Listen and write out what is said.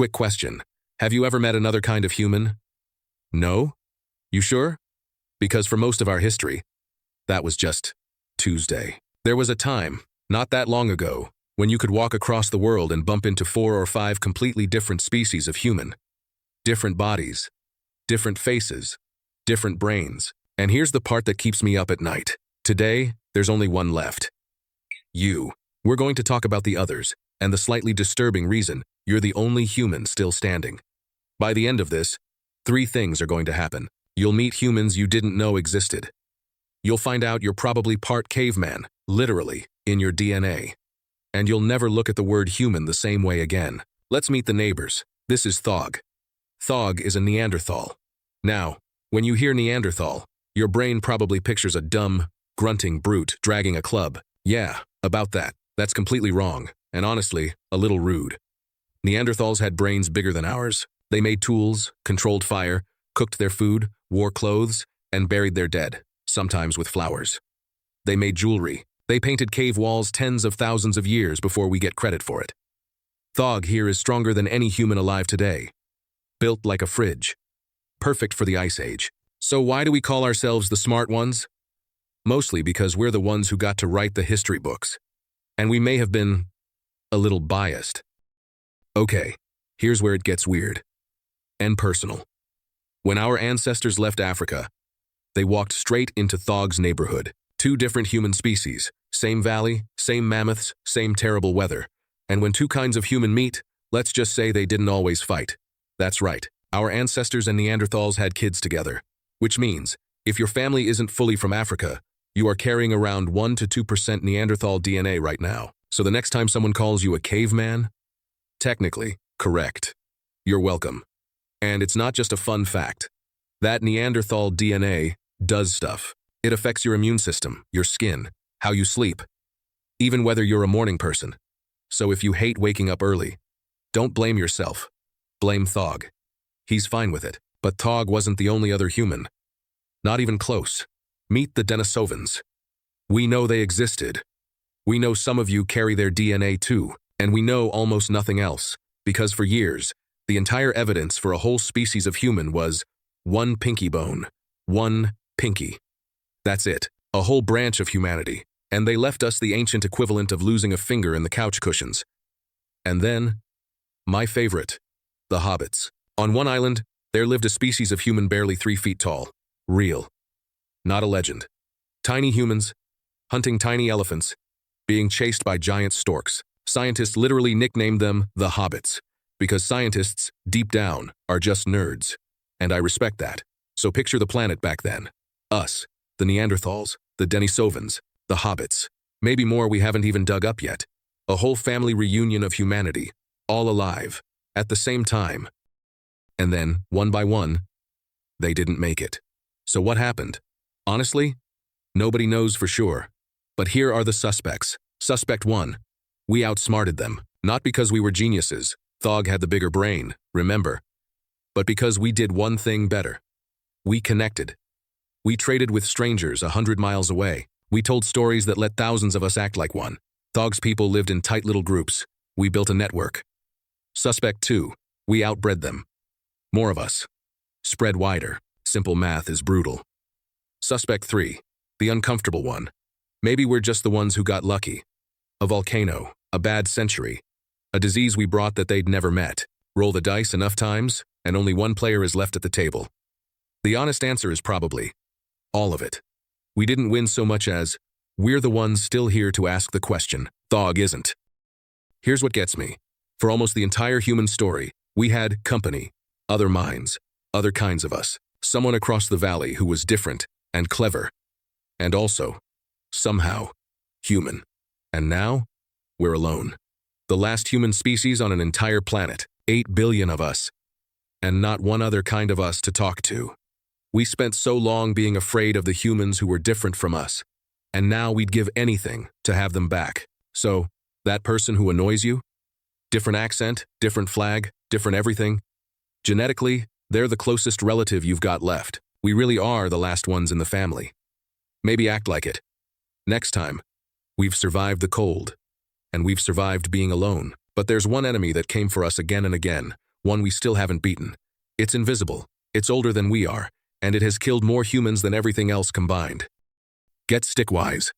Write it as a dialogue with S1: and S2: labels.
S1: Quick question. Have you ever met another kind of human? No? You sure? Because for most of our history, that was just Tuesday. There was a time, not that long ago, when you could walk across the world and bump into 4 or 5 completely different species of human. Different bodies, different faces, different brains. And here's the part that keeps me up at night. Today, there's only one left. You. We're going to talk about the others, and the slightly disturbing reason you're the only human still standing. By the end of this, 3 things are going to happen. You'll meet humans you didn't know existed. You'll find out you're probably part caveman, literally, in your DNA. And you'll never look at the word human the same way again. Let's meet the neighbors. This is Thog. Thog is a Neanderthal. Now, when you hear Neanderthal, your brain probably pictures a dumb, grunting brute dragging a club. Yeah, about that. That's completely wrong, and honestly, a little rude. Neanderthals had brains bigger than ours. They made tools, controlled fire, cooked their food, wore clothes, and buried their dead, sometimes with flowers. They made jewelry. They painted cave walls tens of thousands of years before we get credit for it. Thog here is stronger than any human alive today. Built like a fridge. Perfect for the Ice Age. So why do we call ourselves the smart ones? Mostly because we're the ones who got to write the history books. And we may have been a little biased. Okay, here's where it gets weird. And personal. When our ancestors left Africa, they walked straight into Thog's neighborhood. 2 different human species, same valley, same mammoths, same terrible weather. And when 2 kinds of human meet, let's just say they didn't always fight. That's right, our ancestors and Neanderthals had kids together. Which means, if your family isn't fully from Africa, you are carrying around 1 to 2% Neanderthal DNA right now. So the next time someone calls you a caveman, technically, correct. You're welcome. And it's not just a fun fact. That Neanderthal DNA does stuff. It affects your immune system, your skin, how you sleep, even whether you're a morning person. So if you hate waking up early, don't blame yourself. Blame Thog. He's fine with it. But Thog wasn't the only other human. Not even close. Meet the Denisovans. We know they existed. We know some of you carry their DNA too, and we know almost nothing else, because for years, the entire evidence for a whole species of human was 1 pinky bone. 1 pinky. That's it. A whole branch of humanity. And they left us the ancient equivalent of losing a finger in the couch cushions. And then, my favorite, the hobbits. On one island, there lived a species of human barely 3 feet tall. Real. Not a legend. Tiny humans, hunting tiny elephants, being chased by giant storks. Scientists literally nicknamed them the hobbits, because scientists, deep down, are just nerds. And I respect that. So picture the planet back then. Us, the Neanderthals, the Denisovans, the hobbits. Maybe more we haven't even dug up yet. A whole family reunion of humanity, all alive, at the same time. And then, one by one, they didn't make it. So what happened? Honestly, nobody knows for sure. But here are the suspects. Suspect 1. We outsmarted them. Not because we were geniuses. Thog had the bigger brain, remember. But because we did one thing better. We connected. We traded with strangers 100 miles away. We told stories that let thousands of us act like one. Thog's people lived in tight little groups. We built a network. Suspect 2. We outbred them. More of us. Spread wider. Simple math is brutal. Suspect 3. The uncomfortable one. Maybe we're just the ones who got lucky. A volcano. A bad century. A disease we brought that they'd never met. Roll the dice enough times, and only one player is left at the table. The honest answer is probably all of it. We didn't win so much as, we're the ones still here to ask the question. Thog isn't. Here's what gets me. For almost the entire human story, we had company, other minds, other kinds of us. Someone across the valley who was different and clever. And also, somehow, human. And now, we're alone. The last human species on an entire planet. 8 billion of us. And not one other kind of us to talk to. We spent so long being afraid of the humans who were different from us, and now we'd give anything to have them back. So, that person who annoys you? Different accent, different flag, different everything? Genetically, they're the closest relative you've got left. We really are the last ones in the family. Maybe act like it. Next time, we've survived the cold, and we've survived being alone. But there's one enemy that came for us again and again, one we still haven't beaten. It's invisible, it's older than we are, and it has killed more humans than everything else combined. Get StickWise.